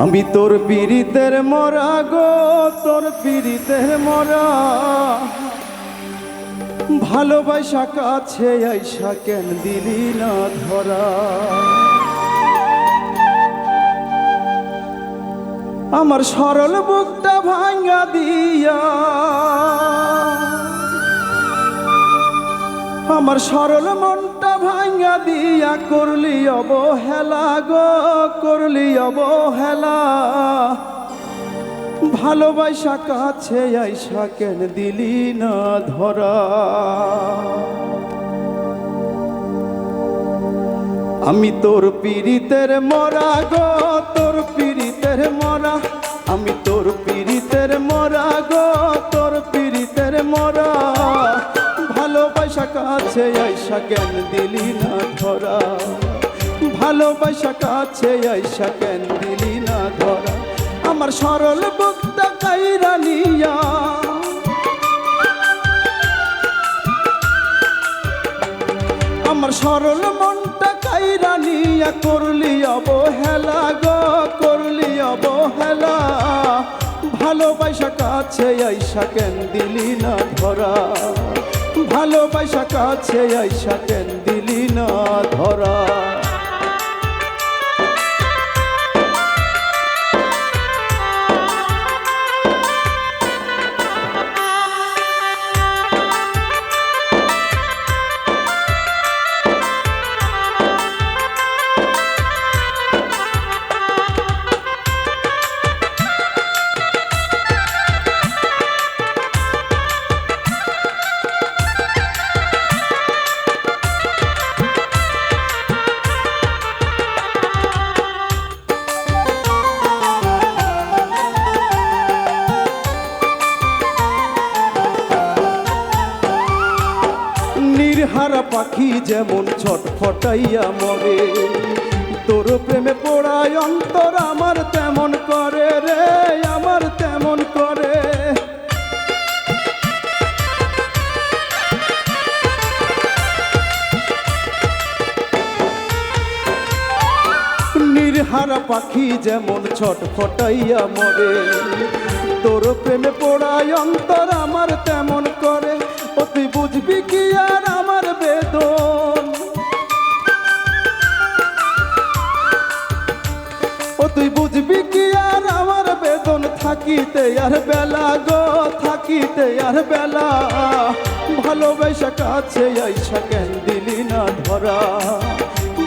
আমি তোর পীড়িতের মরা গো, তোর পীড়িতের মরা। ভালোবাসা কাছে আইসা কেন দিলি না ধরা। আমার সরল বুকটা ভাঙা দিয়া, আমার সরল মনটা ভাঙা দিয়া করলি অবহেলা গো, করলি অবহেলা। ভালোবাসা কাছে আইসা কেন দিলি না ধরা। আমি তোর পীড়িতের মরা গো, তোর পীড়িতের মরা। আমি তোর পীড়িতের মরা গো, তোর পীড়িতের মরা। ভালোবাসা কাছে আইসা কেন দিলি না ধরা। ভালোবাসা কাছে আইসা কেন দিলি না ধরা। আমার সরল বুকটা কাইরা নিয়া, আমার সরল মনটা কাইরা নিয়া করলি অবহেলা গো, করলি অবহেলা। ভালোবাসা কাছে আইসা কেন দিলি না ধরা। ভালোবাসা কাছে আইসা কেন দিলি না ধরা। নির্হারা পাখি যেমন ছটফটাইয়া মরে, তোর প্রেমে পড়ায় অন্তর আমার তেমন করে রে, আমার তেমন করে। নির্হারা পাখি যেমন ছটফটাইয়া মরে, তোর প্রেমে পড়ায় অন্তর আমার তেমন করে। ও তুই বুঝবি কি আর আমার বেদন, ও তুই বুঝবি কি আর আমার বেদন। থাকিতে আর বেলা গো, থাকিতে আর বেলা। ভালোবাসা কাছে আইসা কেন দিলি না ধরা।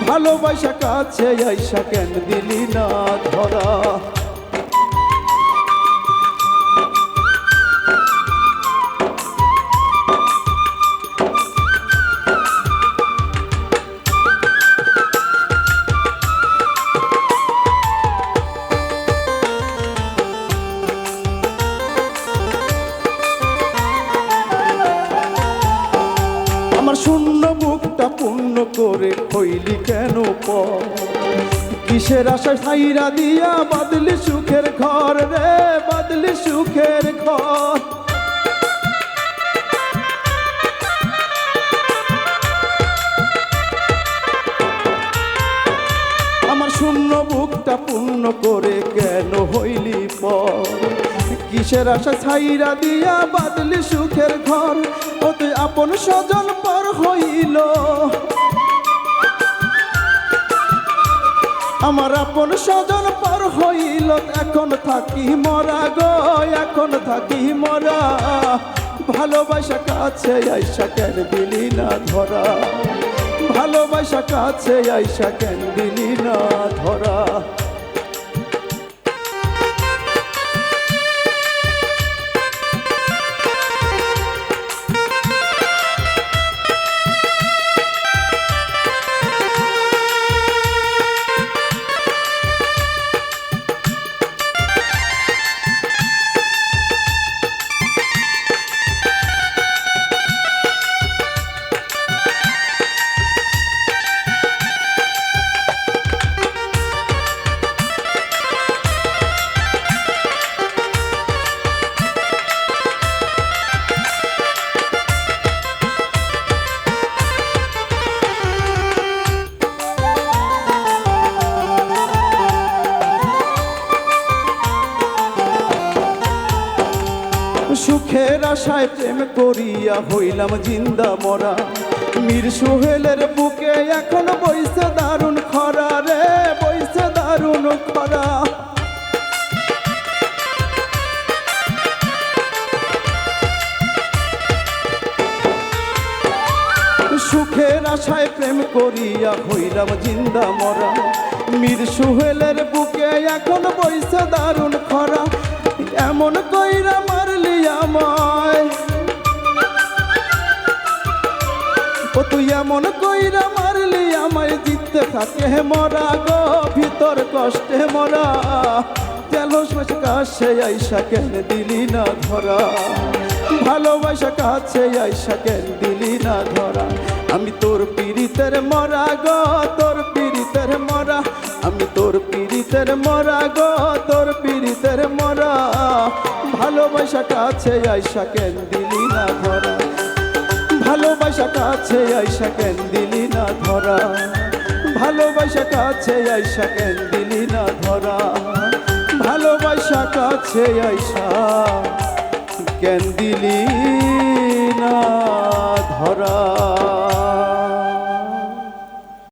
ভালোবাসা কাছে আইসা কেন দিলি না ধরা। আমার শূন্য বুকটা পূর্ণ করে হইলি কেন পর। কিসের আশা ছাইরা দিয়া বাদলি সুখের ঘর রে, বাদলি সুখের ঘর। আমার শূন্য বুকটা পূর্ণ করে কেন হইলি পর। কিসের আশা ছাইরা দিয়া বাদলি সুখের ঘর। ওতে আপন স্বজন পর হইল, আমার আপন স্বজন পর হইল। এখন থাকি মরা গো, এখন থাকি মরা। ভালোবাসা কাছে আইসা কেন দিলি না ধরা। ভালোবাসা কাছে আইসা কেন দিলি না ধরা। সুখের আশায় প্রেম করিয়া হইলাম জিন্দা মরা মীর সোহেলের বুকে এখন বইছে দারুণ খরা রে বইছে দারুণ খরা সুখের আশায় প্রেম করিয়া হইলাম জিন্দা মরা মীর সোহেলের বুকে এখন বইছে দারুণ খরা এমন কইরা মারলি আমায় ও তুই এমন কইরা মারলি আমায় জিততে থাকে মরা গো ভিতর কষ্টে মরা তেলস কাছে আইসা কেন দিলি না ধরা ভালোবাসা কাছে আইসা কেন দিলি না ধরা আমি তোর পীড়িতের মরা গো তোর পীড়িতের মরা আমি তোর পীড়িতের মরা গো তোর পীড়িতের মরা ভালোবাসা কাছে আইসা কেন দিলি না ধরা ভালোবাসা কাছে আইসা কেন দিলি না ধরা ভালোবাসা কাছে আইসা কেন দিলি না ধরা ভালোবাসা কাছে আইসা কেন দিলি